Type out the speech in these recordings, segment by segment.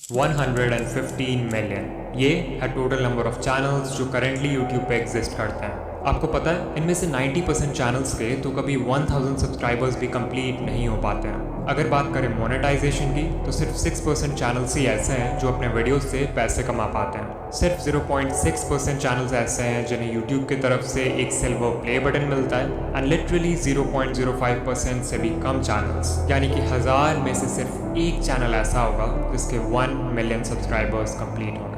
115 million. ये है total number of channels जो करेंटली यूट्यूब पे एग्जिस्ट करते हैं। आपको पता है इनमें से 90% चैनल्स के तो कभी 1000 सब्सक्राइबर्स भी कंप्लीट नहीं हो पाते हैं। अगर बात करें मोनेटाइजेशन की तो सिर्फ 6% चैनल्स ही ऐसे हैं जो अपने वीडियोस से पैसे कमा पाते हैं। सिर्फ 0.6% चैनल्स ऐसे हैं जिन्हें यूट्यूब की तरफ से एक सिल्वर प्ले बटन मिलता है एंड लिटरली 0.05% से भी कम चैनल्स, यानी कि 1000 में से सिर्फ एक चैनल ऐसा होगा जिसके 1 मिलियन सब्सक्राइबर्स कंप्लीट होंगे।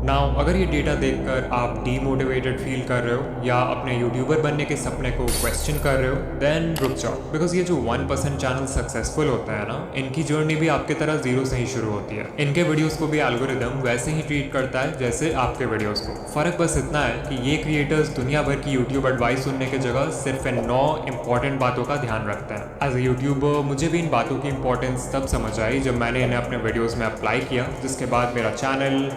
नाउ अगर ये डेटा देखकर आप डीमोटिवेटेड फील कर रहे हो या अपने यूट्यूबर बनने के सपने को क्वेश्चन कर रहे हो, देन रुक जाओ, बिकॉज ये जो 1% चैनल सक्सेसफुल होता है ना, इनकी जर्नी भी आपके तरह जीरो से ही शुरू होती है। इनके वीडियोस को भी एल्गोरिदम वैसे ही ट्रीट करता है जैसे आपके वीडियोस को। फर्क बस इतना है कि ये क्रिएटर्स दुनिया भर की यूट्यूब एडवाइस सुनने की जगह सिर्फ इन 9 इंपॉर्टेंट बातों का ध्यान रखते हैं। एज ए यूट्यूबर मुझे भी इन बातों की इंपॉर्टेंस तब समझ आई जब मैंने इन्हें अपने वीडियोज में अप्लाई किया, जिसके बाद मेरा चैनल।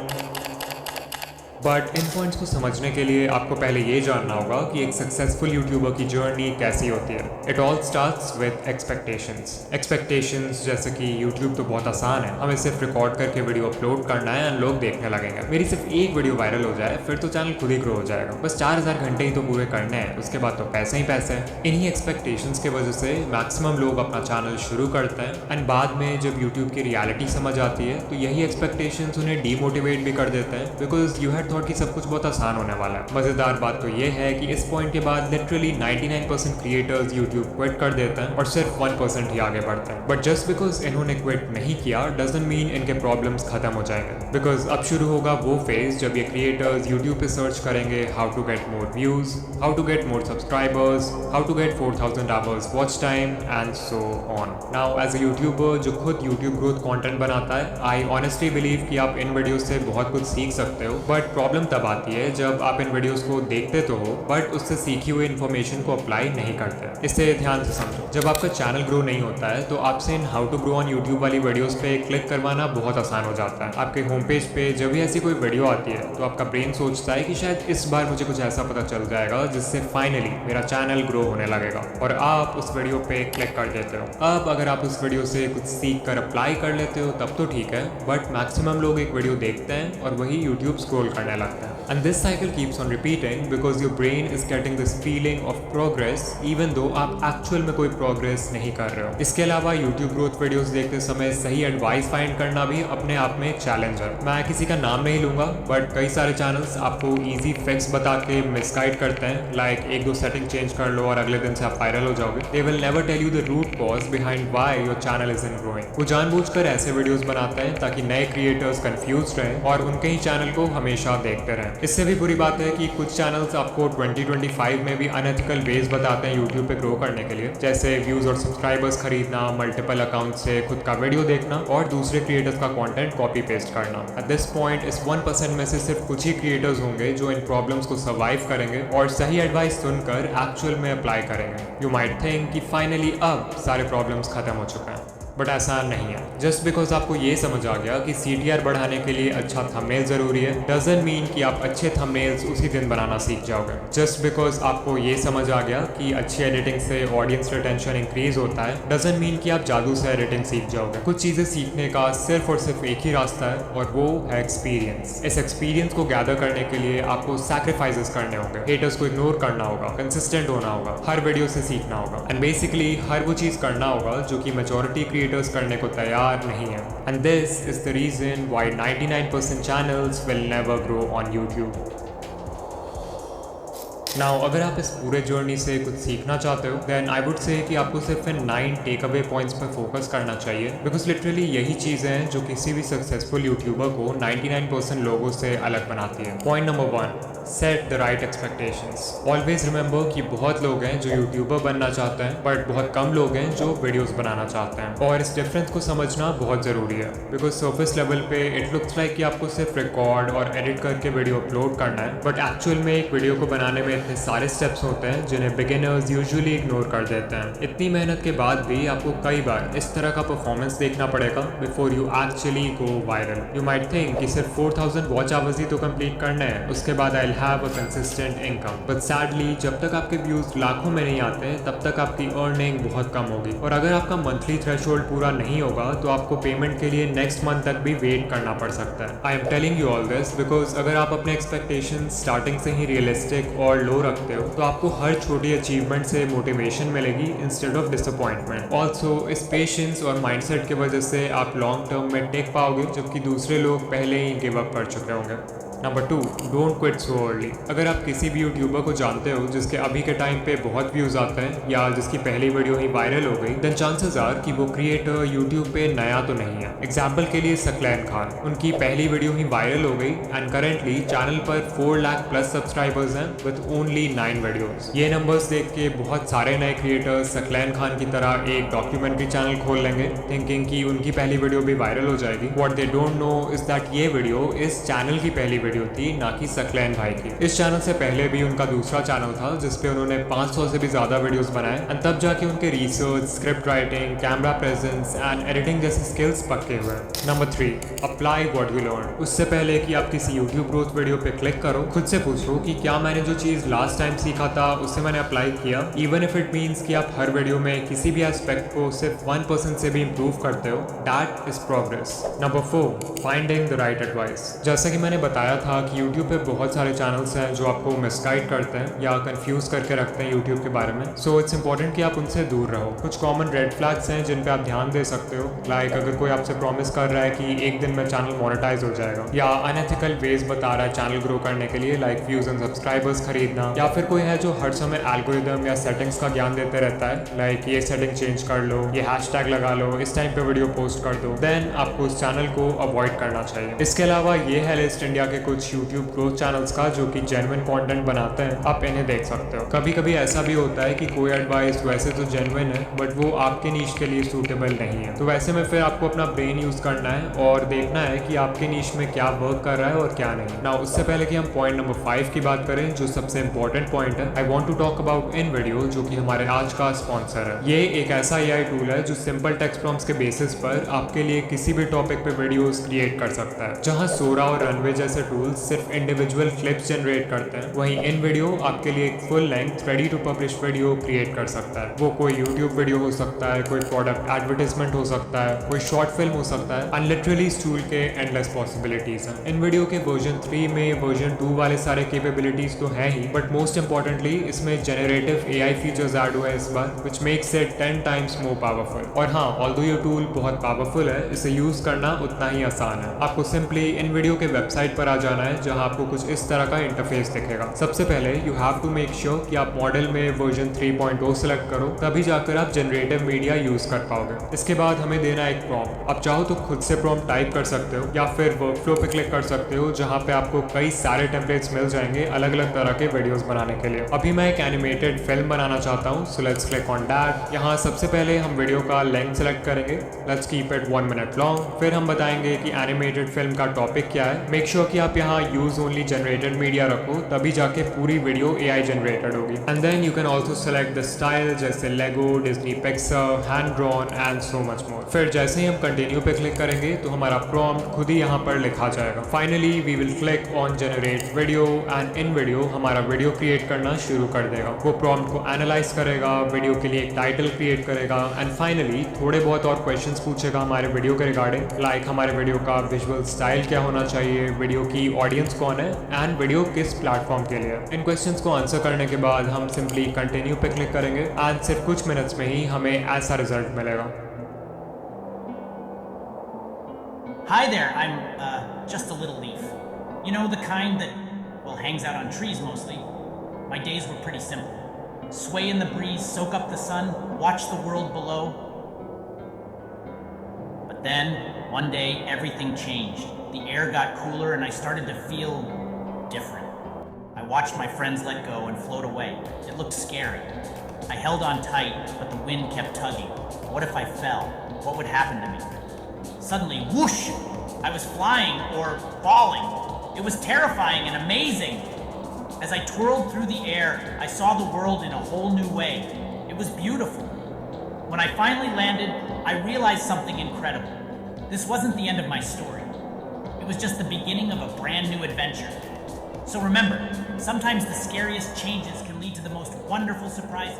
बट इन पॉइंट्स को समझने के लिए आपको पहले ये जानना होगा कि एक सक्सेसफुल यूट्यूबर की जर्नी कैसी होती है। It all starts with expectations जैसे कि यूट्यूब तो बहुत आसान है, हमें सिर्फ रिकॉर्ड करके वीडियो अपलोड करना है एंड लोग देखने लगेंगे। मेरी सिर्फ एक वीडियो वायरल हो जाए फिर तो चैनल खुद ही ग्रो हो जाएगा। बस 4000 घंटे ही तो पूरे करने हैं, उसके बाद तो पैसे ही पैसे हैं। इन्हीं एक्सपेक्टेशंस की वजह से मैक्सिमम लोग अपना चैनल शुरू करते हैं एंड बाद में जब यूट्यूब की रियलिटी समझ आती है तो यही एक्सपेक्टेशंस उन्हें डीमोटिवेट भी कर देते हैं, बिकॉज यू हैड थॉट कि सब कुछ बहुत आसान होने वाला है। मजेदार बात तो ये है कि इस पॉइंट के बाद लिटरली 99% क्रिएटर्स यूट्यूब क्विट कर देते हैं और सिर्फ 1% ही आगे बढ़ते हैं। बट जस्ट बिकॉज इन्होंने क्विट नहीं किया डजंट मीन इनके प्रॉब्लम्स खत्म हो जाएंगे, बिकॉज अब शुरू होगा वो फेज जब ये क्रिएटर्स यूट्यूब पे सर्च करेंगे how to get more views, how to get more subscribers, how to get 4000 hours watch time and so on. Now as a YouTuber जो खुद यूट्यूब ग्रोथ कंटेंट बनाता है, आई ऑनेस्टली बिलीव कि आप इन videos से बहुत कुछ सीख सकते हो। बट प्रॉब्लम तब आती है जब आप इन वीडियोस को देखते तो हो बट उससे सीखी हुई इन्फॉर्मेशन को अप्लाई नहीं करते। इसे ध्यान से समझो, जब आपका चैनल ग्रो नहीं होता है तो आपसे इन how to grow on YouTube वाली वीडियोस पे क्लिक करवाना बहुत आसान हो जाता है। आपके होम पेज पे जब भी ऐसी कोई वीडियो आती है तो आपका ब्रेन सोचता है कि शायद इस बार मुझे कुछ ऐसा पता चल जाएगा जिससे फाइनली मेरा चैनल ग्रो होने लगेगा, और आप उस वीडियो पे क्लिक कर देते हो। अब अगर आप उस वीडियो से कुछ सीख कर अप्लाई कर लेते हो तब तो ठीक है, बट मैक्सिमम लोग एक वीडियो देखते हैं और वही यूट्यूब स्क्रॉल करने लगते हैं। And this cycle keeps on repeating because your brain is getting this feeling of progress even though आप एक्चुअल में कोई प्रोग्रेस नहीं कर रहे हो। इसके अलावा YouTube ग्रोथ वीडियोस देखते समय सही एडवाइस फाइंड करना भी अपने आप में एक चैलेंज है। मैं किसी का नाम नहीं लूंगा बट कई सारे चैनल्स आपको इजी फिक्स बता के मिसगाइड करते हैं, लाइक 1-2 सेटिंग चेंज कर लो और अगले दिन से आप वायरल हो जाओगे। They will never tell you the root cause behind why your channel isn't growing। वो जानबूझकर ऐसे वीडियोस बनाते हैं ताकि नए क्रिएटर्स कंफ्यूज रहें और उनके ही चैनल को हमेशा देखते रहें। इससे भी बुरी बात है कि कुछ चैनल्स आपको 2025 में भी अनएथिकल वेज बताते हैं यूट्यूब पे ग्रो करने के लिए, जैसे व्यूज और सब्सक्राइबर्स खरीदना, मल्टीपल अकाउंट से खुद का वीडियो देखना और दूसरे क्रिएटर्स का कंटेंट कॉपी पेस्ट करना। एट दिस पॉइंट इस 1% में से सिर्फ कुछ ही क्रिएटर्स होंगे जो इन प्रॉब्लम्स को सर्वाइव करेंगे और सही एडवाइस सुनकर एक्चुअल में अप्लाई करेंगे। यू माइट थिंक कि फाइनली अब सारे प्रॉब्लम्स खत्म हो चुके हैं, बट ऐसा नहीं है। जस्ट बिकॉज आपको ये समझ आ गया कि CTR बढ़ाने के लिए अच्छा थंबनेल जरूरी है डजंट मीन कि आप अच्छे थंबनेल्स उसी दिन बनाना सीख जाओगे। जस्ट बिकॉज आपको ये समझ आ गया कि अच्छी एडिटिंग से ऑडियंस रिटेंशन इंक्रीज होता है डजंट मीन कि आप जादू से एडिटिंग सीख जाओगे। कुछ चीज़ें सीखने का सिर्फ और सिर्फ एक ही रास्ता है और वो है एक्सपीरियंस। इस एक्सपीरियंस को गैदर करने के लिए आपको सैक्रिफाइसेस करने होंगे, हेटर्स को इग्नोर करना होगा, कंसिस्टेंट होना होगा, हर वीडियो से सीखना होगा एंड बेसिकली हर वो चीज़ करना होगा जो कि मेजॉरिटी क्रिएटर्स करने को तैयार नहीं है। And this is the reason why 99% channels will never grow on YouTube. Now अगर आप इस पूरे जर्नी से कुछ सीखना चाहते हो देन आई वुड से कि आपको सिर्फ इन 9 टेक अवे पॉइंट्स पर फोकस करना चाहिए, बिकॉज लिटरली यही चीज़ें हैं जो किसी भी सक्सेसफुल यूट्यूबर को 99% लोगों से अलग बनाती है। Point number 1, set the right expectations. Always remember कि बहुत लोग हैं जो यूट्यूबर बनना चाहते हैं बट बहुत कम लोग हैं जो वीडियोस बनाना चाहते हैं, और इस डिफरेंस को समझना बहुत ज़रूरी है। बिकॉज सर्फेस लेवल पे इट लुक्स लाइक कि आपको सिर्फ रिकॉर्ड और एडिट करके वीडियो अपलोड करना है, बट एक्चुअल में एक वीडियो को बनाने में इतने सारे स्टेप्स होते हैं जिन्हें बिगिनर्स यूजुअली इग्नोर कर देते हैं। इतनी मेहनत के बाद भी आपको कई बार इस तरह का परफॉर्मेंस देखना पड़ेगा before you actually go viral. You might think कि सिर्फ 4000 वॉच आवर्स ही तो कंप्लीट करना है, उसके बाद आई they'll have a consistent income. But sadly, जब तक आपके व्यूज लाखों में नहीं आते हैं तब तक आपकी अर्निंग बहुत कम होगी, और अगर आपका मंथली थ्रेशोल्ड पूरा नहीं होगा तो आपको पेमेंट के लिए नेक्स्ट मंथ तक भी वेट करना पड़ सकता है। I am telling you all this because अगर आप अपने एक्सपेक्टेशन स्टार्टिंग से ही रियलिस्टिक और लो रखते हो तो आपको हर छोटी अचीवमेंट से मोटिवेशन मिलेगी इंस्टेड ऑफ डिसअपॉइंटमेंट। ऑल्सो इस पेशेंस और माइंडसेट की वजह से आप लॉन्ग टर्म में टेक पाओगे, जबकि दूसरे लोग पहले ही गिव अप कर चुके होंगे। Number 2, don't quit so early. अगर आप किसी भी यूट्यूबर को जानते हो जिसके अभी के टाइम पे बहुत व्यूज आते हैं या जिसकी पहली वीडियो ही वायरल हो गई, देन चांसेस आर कि वो क्रिएटर यूट्यूब पे नया तो नहीं है। एग्जाम्पल के लिए सकलैन खान, उनकी पहली वीडियो ही वायरल हो गई एंड करेंटली चैनल पर 4 लाख प्लस सब्सक्राइबर्स हैं विद ओनली 9 वीडियोस। ये नंबर्स देख के बहुत सारे नए क्रिएटर्स सकलैन खान की तरह एक डॉक्यूमेंट्री चैनल खोल लेंगे थिंकिंग कि उनकी पहली वीडियो भी वायरल हो जाएगी। What they don't know is that ये वीडियो इस चैनल की पहली वीडियो थी, ना कि सकलैन भाई की। इस चैनल से पहले भी उनका दूसरा चैनल था जिसपे उन्होंने 500 से भी ज्यादा वीडियोस बनाए एंड तब जाके उनके research, script writing, camera presence and editing जैसे स्किल्स पक्के हुए। Number 3, apply what you learn. उससे पहले कि आप किसी यूट्यूब ग्रोथ वीडियो पे क्लिक करो, खुद से पूछो कि क्या मैंने जो चीज लास्ट टाइम सीखा था उससे मैंने अप्लाई किया, इवन इफ इट मीन्स कि आप हर वीडियो में किसी भी एस्पेक्ट को सिर्फ 1% से भी इम्प्रूव करते हो, that is progress. Number 4, finding the right advice. जैसा कि मैंने बताया था कि यूट्यूब पे बहुत सारे चैनल्स हैं जो आपको मिसगाइड करते हैं या कंफ्यूज करके रखते हैं यूट्यूब के बारे में, सो इट्स इंपॉर्टेंट कि आप उनसे दूर रहो। कुछ कॉमन रेड फ्लैग्स हैं जिन पे आप ध्यान दे सकते हो, लाइक अगर कोई आपसे प्रॉमिस कर रहा है कि एक दिन में चैनल मोनेटाइज हो जाएगा, या अनएथिकल वेज बता रहा है चैनल ग्रो करने के लिए लाइक व्यूज एंड सब्सक्राइबर्स खरीदना, या फिर कोई है जो हर समय एल्गोरिदम या सेटिंग्स का ज्ञान देते रहता है लाइक ये सेटिंग चेंज कर लो, ये हैशटैग लगा लो, इस टाइम पे वीडियो पोस्ट कर दो, देन आपको उस चैनल को अवॉइड करना चाहिए। इसके अलावा ये है लिस्ट इंडिया के कुछ यूट्यूब ग्रोथ चैनल्स का जो कि जेन्युइन कंटेंट बनाते हैं, आप इन्हें देख सकते हो। कभी कभी ऐसा भी होता है कि कोई एडवाइस वैसे तो जेन्युइन है बट वो आपके नीश के लिए सूटेबल नहीं है, तो वैसे में फिर आपको अपना ब्रेन यूज करना है और देखना है कि आपके नीश में क्या वर्क कर रहा है और क्या नहीं। ना उससे पहले कि हम पॉइंट नंबर 5 की बात करें जो सबसे इंपॉर्टेंट पॉइंट है, I want to talk about in video, जो कि हमारे आज का स्पॉन्सर है। ये एक ऐसा AI टूल है जो सिंपल टेक्स्ट प्रॉम्प्ट्स के बेसिस पर आपके लिए किसी भी टॉपिक पे वीडियोस क्रिएट कर सकता है। जहां सोरा और रनवे जैसे टूल्स सिर्फ इंडिविजुअल क्लिप्स जनरेट करते हैं, वहीं इन वीडियो आपके लिए एक full length ready to publish video create कर सकता है। वो कोई यूट्यूब वीडियो हो सकता है, कोई प्रोडक्ट एडवर्टाइजमेंट हो सकता है, कोई शॉर्ट फिल्म हो सकता है, एंड लिटरली इस टूल के एंडलेस पॉसिबिलिटीज हैं। इन वीडियो के वर्जन 3 में वर्जन 2 वाले सारे कैपेबिलिटीज तो हैं ही, बट मोस्ट इंपॉर्टेंटली इसमें जनरेटिव AI फीचर्स ऐड हुए हैं इस बार, which makes it 10 times more powerful. और हाँ, ऑल्दो ये टूल बहुत पावरफुल है, इसे यूज करना उतना ही आसान है। आपको सिंपली इन वीडियो के वेबसाइट पर आ जाना है जहां आपको कुछ इस तरह का इंटरफेस दिखेगा। सबसे पहले you have to make sure कि आप मॉडल में वर्जन 3.0 सेलेक्ट करो, तभी जाकर आप जनरेटिव मीडिया यूज कर पाओगे। इसके बाद हमें देना एक प्रॉम्प्ट। आप चाहो तो खुद से प्रॉम्प्ट टाइप कर सकते हो या फिर वर्कफ्लो पे क्लिक कर सकते हो जहां पे आपको कई सारे टेम्पलेट्स मिल जाएंगे अलग अलग तरह के वीडियोस बनाने के लिए। अभी मैं एक एनिमेटेड फिल्म बनाना चाहता हूँ, so let's click on that. यहाँ सबसे पहले हम वीडियो का लेंथ सेलेक्ट करेंगे, let's keep it 1 minute long. फिर हम बताएंगे कि एनिमेटेड फिल्म का टॉपिक क्या है। मेक श्योर कि आप यहाँ यूज ओनली जनरेटेड मीडिया रखो, तभी जाके पूरी वीडियो AI जनरेटेड होगी। And then you can also select the style जैसे Lego, Disney Pixar, hand drawn and so much more. फिर जैसे ही हम कंटिन्यू पे क्लिक करेंगे तो हमारा प्रॉम्प्ट खुद ही यहाँ पर लिखा जाएगा। Finally we will click on generate video and in video हमारा वीडियो क्रिएट करना शुरू कर देगा। वो प्रॉम्प्ट को एनालाइज करेगा, वीडियो के लिए एक टाइटल क्रिएट करेगा एंड फाइनली थोड़े बहुत और क्वेश्चंस पूछेगा हमारे वीडियो के रिगार्डिंग, लाइक हमारे वीडियो का विजुअल स्टाइल क्या होना चाहिए, वीडियो की ऑडियंस कौन है एंड वीडियो किस प्लेटफॉर्म के लिए। इन क्वेश्चंस को आंसर करने के बाद हम सिंपली कंटिन्यू पे क्लिक करेंगे एंड सिर्फ कुछ मिनट्स में ही हमें ऐसा रिजल्ट मिलेगा। Hi there, I'm just a little leaf. You know, the kind that, well, hangs out on trees mostly. My days were pretty simple. Sway in the breeze, soak up the sun, watch the world below. But then, one day, everything changed. The air got cooler and I started to feel different. I watched my friends let go and float away. It looked scary. I held on tight, but the wind kept tugging. What if I fell? What would happen to me? Suddenly, whoosh! I was flying or falling. It was terrifying and amazing. As I twirled through the air, I saw the world in a whole new way. It was beautiful. When I finally landed, I realized something incredible. This wasn't the end of my story. It was just the beginning of a brand new adventure. So remember, sometimes the scariest changes can lead to the most wonderful surprises.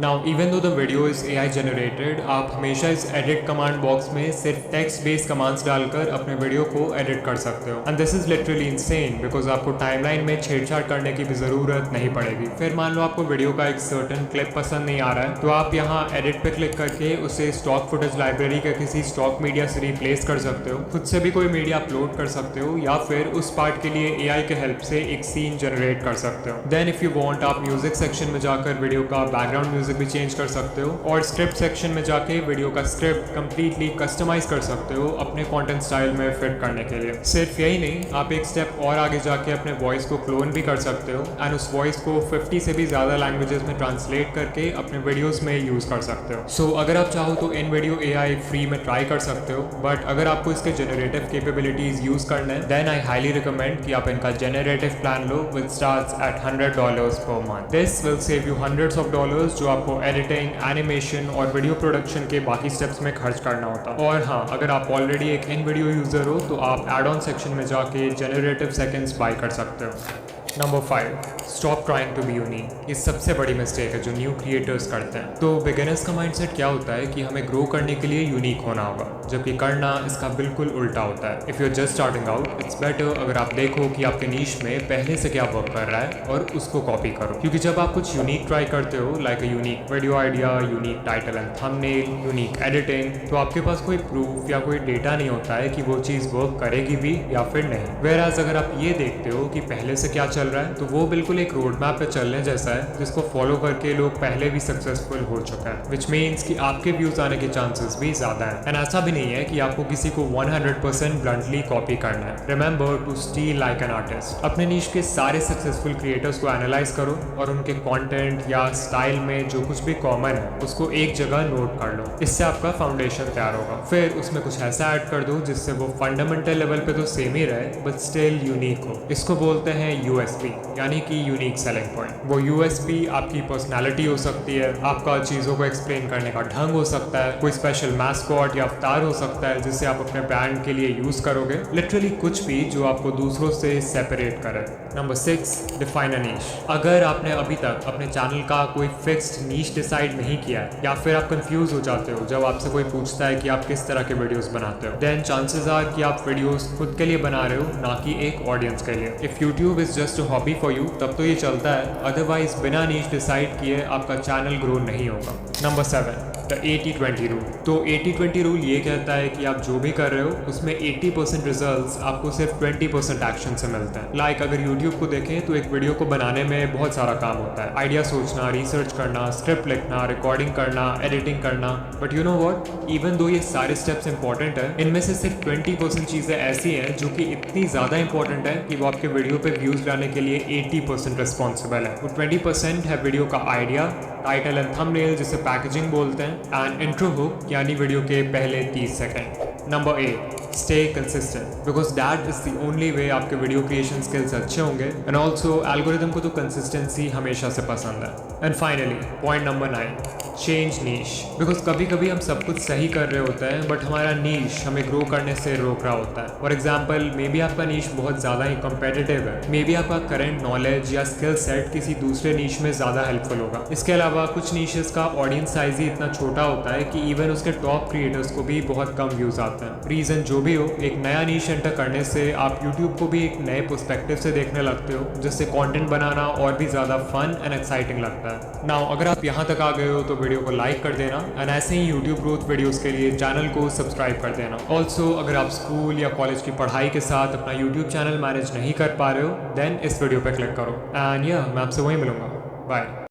Now, even though the video is AI generated, आप हमेशा इस edit command box में सिर्फ text based commands डालकर अपने video को edit कर सकते हो। And this is literally insane because आपको timeline में छेड़छाड़ करने की भी ज़रूरत नहीं पड़ेगी। फिर मान लो आपको वीडियो का एक certain clip पसंद नहीं आ रहा है, तो आप यहाँ edit पे क्लिक करके उसे stock footage library के किसी stock media से replace कर सकते हो, खुद से भी कोई मीडिया अपलोड कर सकते हो, या फिर उस पार्ट के लिए AI के हेल्प से एक सीन जनरेट कर सकते हो। देन इफ़ यू वांट, आप म्यूजिक सेक्शन में जाकर वीडियो का बैकग्राउंड म्यूजिक भी चेंज कर सकते हो, और स्क्रिप्ट सेक्शन में जाके वीडियो का स्क्रिप्ट कंप्लीटली कस्टमाइज कर सकते हो अपने कंटेंट स्टाइल में फिट करने के लिए। सिर्फ यही नहीं, आप एक स्टेप और आगे जाके अपने वॉइस को क्लोन भी कर सकते हो एंड उस वॉइस को 50 से भी ज़्यादा लैंग्वेजेस में ट्रांसलेट करके अपने वीडियोस में यूज़ कर सकते हो। सो अगर आप चाहो तो इन वीडियो AI फ्री में ट्राई कर सकते हो, बट अगर आपको इसके जनरेटिव कैपेबिलिटीज यूज़ करना है, देन आई हाईली रिकमेंड कि आप इनका generative plan low which starts at $100 per month. This will save you hundreds of dollars जो आपको एडिटिंग, एनिमेशन और वीडियो प्रोडक्शन के बाकी स्टेप्स में खर्च करना होता। और हाँ, अगर आप ऑलरेडी एक इन वीडियो यूज़र हो तो आप एड ऑन सेक्शन में जाके जनरेटिव सेकेंड्स बाय कर सकते हो। Number 5, stop trying to be unique. ये सबसे बड़ी मिस्टेक है जो न्यू क्रिएटर्स करते हैं। तो बिगिनर्स का माइंडसेट क्या होता है कि हमें ग्रो करने के लिए यूनिक होना होगा, जबकि करना इसका बिल्कुल उल्टा होता है। If you are just starting out, it's better अगर आप देखो कि आपके नीश में पहले से क्या वर्क कर रहा है और उसको कॉपी करो। क्योंकि जब आप कुछ यूनिक ट्राई करते हो, like a unique video idea, unique title and thumbnail, unique editing, तो आपके पास कोई प्रूफ या कोई डेटा नहीं होता है कि वो चीज़ वर्क करेगी भी या फिर नहीं। वेयरएज़ अगर आप ये देखते हो कि पहले से क्या चल रहा है, तो वो बिल्कुल एक रोड मैप पे चलने जैसा है जिसको फॉलो करके लोग पहले भी सक्सेसफुल हो चुका है, विच मीन्स कि आपके व्यूज आने के चांसेस भी ज़्यादा है। एंड ऐसा भी नहीं है कि आपको किसी को 100% ब्लंटली कॉपी करना है। Remember to steal like an artist. अपने नीश के सारे सक्सेसफुल क्रिएटर्स को एनालाइज करो और उनके कंटेंट या स्टाइल में जो कुछ भी कॉमन है उसको एक जगह नोट कर लो। इससे आपका फाउंडेशन तैयार होगा। फिर उसमें कुछ ऐसा ऐड कर दो जिससे वो फंडामेंटल लेवल पे तो सेम ही रहे बट स्टिल यूनिक हो। इसको बोलते हैं USP, यानी कि यूनिक सेलिंग पॉइंट। वो USP आपकी पर्सनालिटी हो सकती है, आपका चीज़ों को एक्सप्लेन करने का ढंग हो सकता है, कोई स्पेशल मैस्कॉट या अवतार हो सकता है जिसे आप अपने ब्रांड के लिए यूज़ करोगे। लिटरली कुछ भी जो आपको दूसरों से सेपरेट करे। नंबर 6, डिफाइन अ नीश। अगर आपने अभी तक अपने चैनल का कोई फिक्स्ड नीश डिसाइड नहीं किया है, या फिर आप कंफ्यूज हो जाते हो जब आपसे कोई पूछता है कि आप किस तरह के वीडियोस बनाते हो, देन चांसेस आर कि आप वीडियोस खुद के लिए बना रहे हो, ना कि एक ऑडियंस के लिए। If YouTube is just a hobby for you, तब तो ये चलता है, अदरवाइज बिना नीश डिसाइड किए आपका चैनल ग्रो नहीं होगा। Number 7, the 80-20 rule. तो 80-20 रूल ये कहता है कि आप जो भी कर रहे हो उसमें 80% रिजल्ट्स आपको सिर्फ 20% एक्शन से मिलते हैं। लाइक अगर यूट्यूब को देखें तो एक वीडियो को बनाने में बहुत सारा काम होता है, आइडिया सोचना, रिसर्च करना, स्क्रिप्ट लिखना, रिकॉर्डिंग करना, एडिटिंग करना। But you know what, even though ये सारे स्टेप्स इंपॉर्टेंट है, इनमें से सिर्फ 20% चीज़ें ऐसी हैं जो कि इतनी ज़्यादा इंपॉर्टेंट है कि वो आपके वीडियो पे व्यूज़ लाने के लिए 80% रिस्पॉन्सिबल है। वो 20% है वीडियो का आइडिया, टाइटल एंड थंबनेल जिसे पैकेजिंग बोलते हैं, एंड इंट्रो हुक यानी वीडियो के पहले 30 second. Number 8, stay consistent, because that is the only way आपके वीडियो क्रिएशन स्किल्स अच्छे होंगे। एंड ऑल्सो एल्गोरिदम को तो कंसिस्टेंसी हमेशा से पसंद है। And finally point number 9, change niche. Because कभी कभी हम सब कुछ सही कर रहे होते हैं बट हमारा नीश हमें ग्रो करने से रोक रहा होता है। फॉर एग्जाम्पल, मे बी आपका नीश बहुत ज़्यादा ही कम्पेटिटिव है, मे बी आपका करंट नॉलेज या स्किल सेट किसी दूसरे नीश में ज़्यादा हेल्पफुल होगा। इसके अलावा कुछ नीशेस का ऑडियंस साइज ही इतना छोटा होता है कि इवन उसके टॉप क्रिएटर्स को भी बहुत कम व्यूज़ आते हैं। रीज़न जो भी हो, एक नया नीश एंटर करने से आप यूट्यूब को भी एक नए पर्सपेक्टिव से देखने लगते हो, जिससे कंटेंट बनाना और भी ज़्यादा फन एंड एक्साइटिंग लगता है। नाउ अगर आप यहाँ तक आ गए हो तो वीडियो को लाइक कर देना, एंड ऐसे ही यूट्यूब ग्रोथ वीडियोस के लिए चैनल को सब्सक्राइब कर देना। ऑल्सो अगर आप स्कूल या कॉलेज की पढ़ाई के साथ अपना यूट्यूब चैनल मैनेज नहीं कर पा रहे हो, देन इस वीडियो पर क्लिक करो। एंड मैं आपसे वहीं मिलूंगा। बाय।